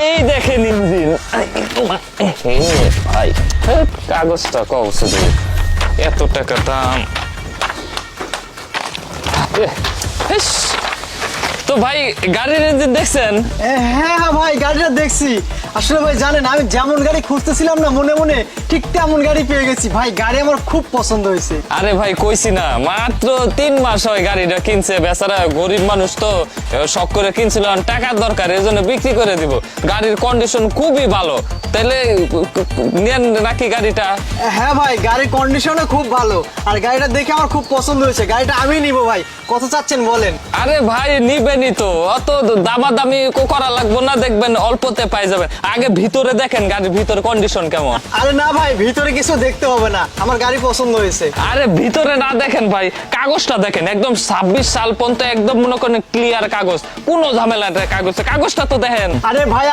এই দেখেন ইঞ্জিন। ভাই কাগজটা কৌশে দেবে, এত টাকা দাম। তো ভাই গাড়ির ইঞ্জিন দেখছেন? হ্যাঁ ভাই, গাড়িটা দেখছি। আসলে ভাই জানেন, আমি যেমন গাড়ি খুঁজতেছিলাম না মনে মনে, ঠিক তেমন গাড়ি পেয়ে গেছি ভাই। গাড়ি আমার খুব পছন্দ হয়েছে। আরে ভাই কইছি না, মাত্র 3 মাস হয় গাড়িটা কিনছে। বেচারা গরিব মানুষ তো, শখ করে কিনছিল, টাকার দরকার, এই জন্য বিক্রি করে দিব। গাড়ির কন্ডিশন খুবই ভালো। তাহলে নেন নাকি গাড়িটা? হ্যাঁ ভাই, গাড়ির কন্ডিশনও খুব ভালো, আর গাড়িটা দেখে আমার খুব পছন্দ হয়েছে। গাড়িটা আমি নিব ভাই। কত চাচ্ছেন বলেন? আরে ভাই নিবেনই তো, অত দামাদামি করা লাগবে না, দেখবেন অল্পতে পাই যাবেন। আগে ভিতরে দেখেন গাড়ির ভিতরে কন্ডিশন কেমন। আরে না ভাই, ভিতরে কিছু দেখতে হবে না, আমার গাড়ি পছন্দ হয়েছে। আরে ভিতরে না দেখেন ভাই, কাগজটা দেখেন, একদম 26 সাল পর্যন্ত একদম মনে করেন ক্লিয়ার কাগজ, কোনো ঝামেলা নেই কাগজটা তো দেখেন। আরে ভাই